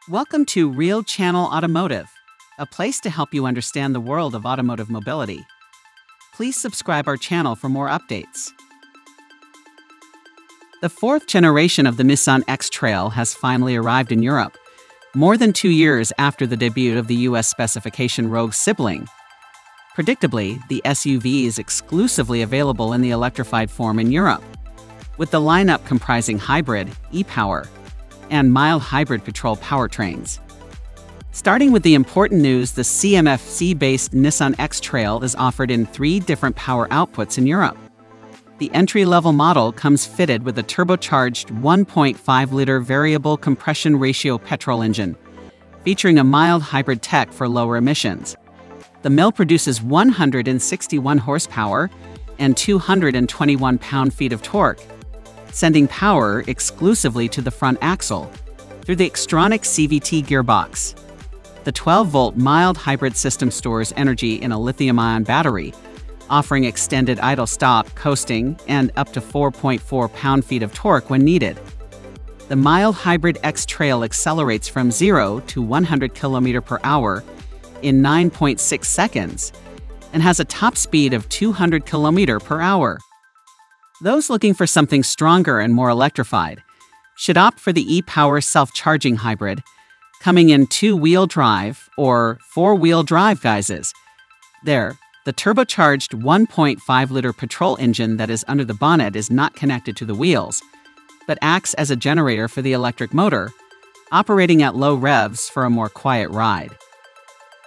Welcome to Real Channel Automotive, a place to help you understand the world of automotive mobility. Please subscribe our channel for more updates. The fourth generation of the Nissan X-Trail has finally arrived in Europe, more than 2 years after the debut of the US specification Rogue sibling. Predictably, the SUV is exclusively available in the electrified form in Europe, with the lineup comprising hybrid, e-Power, and mild hybrid petrol powertrains. Starting with the important news, the CMF-C-based Nissan X-Trail is offered in 3 different power outputs in Europe. The entry-level model comes fitted with a turbocharged 1.5-liter variable compression ratio petrol engine, featuring a mild hybrid tech for lower emissions. The mill produces 161 horsepower and 221 pound-feet of torque, sending power exclusively to the front axle through the Xtronic CVT gearbox. The 12-volt mild hybrid system stores energy in a lithium-ion battery, offering extended idle stop, coasting, and up to 4.4 pound-feet of torque when needed. The mild hybrid X-Trail accelerates from 0 to 100 km/h in 9.6 seconds and has a top speed of 200 km/h. Those looking for something stronger and more electrified should opt for the e-Power self-charging hybrid, coming in 2-wheel drive or 4-wheel drive guises. The turbocharged 1.5-liter petrol engine that is under the bonnet is not connected to the wheels, but acts as a generator for the electric motor, operating at low revs for a more quiet ride.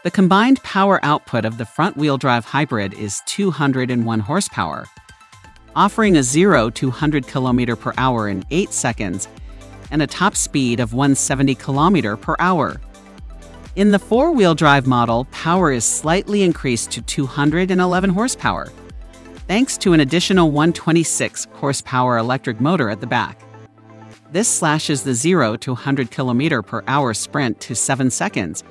The combined power output of the front-wheel drive hybrid is 201 horsepower, offering a 0 to 100 km/h in 8 seconds and a top speed of 170 km/h. In the 4-wheel drive model, power is slightly increased to 211 horsepower, thanks to an additional 126 horsepower electric motor at the back. This slashes the 0 to 100 km/h sprint to 7 seconds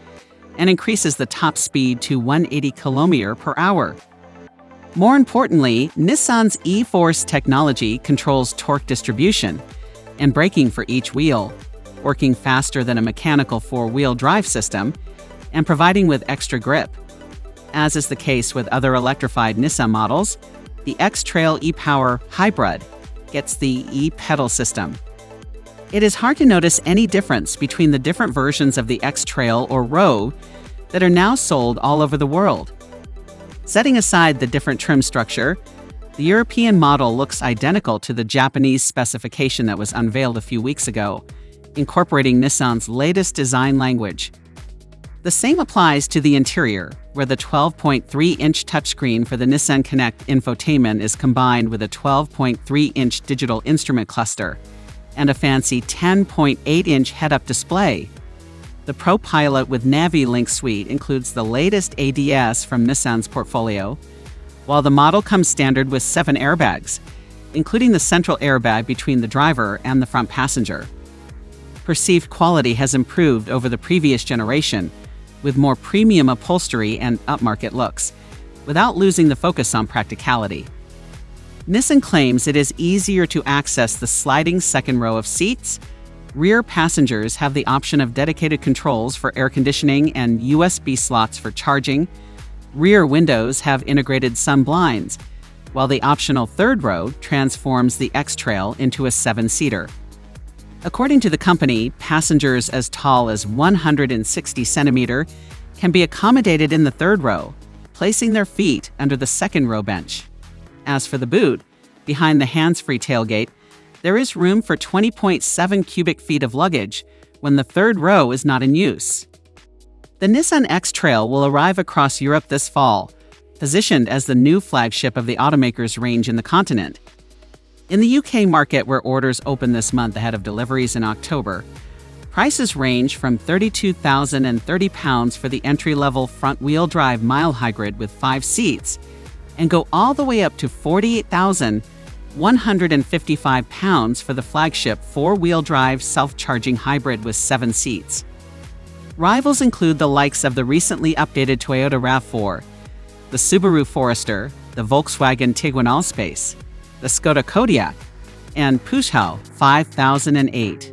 and increases the top speed to 180 km/h. More importantly, Nissan's e-Force technology controls torque distribution and braking for each wheel, working faster than a mechanical 4-wheel drive system and providing with extra grip. As is the case with other electrified Nissan models, the X-Trail e-Power Hybrid gets the e-pedal system. It is hard to notice any difference between the different versions of the X-Trail or Rogue that are now sold all over the world. Setting aside the different trim structure, the European model looks identical to the Japanese specification that was unveiled a few weeks ago, incorporating Nissan's latest design language. The same applies to the interior, where the 12.3-inch touchscreen for the Nissan Connect infotainment is combined with a 12.3-inch digital instrument cluster and a fancy 10.8-inch head-up display. The ProPilot with Navi-Link suite includes the latest ADS from Nissan's portfolio, while the model comes standard with 7 airbags, including the central airbag between the driver and the front passenger. Perceived quality has improved over the previous generation, with more premium upholstery and upmarket looks, without losing the focus on practicality. Nissan claims it is easier to access the sliding second row of seats. Rear passengers have the option of dedicated controls for air conditioning and USB slots for charging. Rear windows have integrated sun blinds, while the optional third row transforms the X-Trail into a 7-seater. According to the company, passengers as tall as 160 centimeters can be accommodated in the third row, placing their feet under the second row bench. As for the boot, behind the hands-free tailgate, there is room for 20.7 cubic feet of luggage when the third row is not in use. The Nissan X-Trail will arrive across Europe this fall, positioned as the new flagship of the automaker's range in the continent. In the UK market, where orders open this month ahead of deliveries in October, prices range from £32,030 for the entry-level front-wheel drive mild hybrid with 5 seats and go all the way up to £48,155 for the flagship 4-wheel drive self-charging hybrid with 7 seats. Rivals include the likes of the recently updated Toyota RAV4, the Subaru Forester, the Volkswagen Tiguan Allspace, the Skoda Kodiaq, and Peugeot 5008.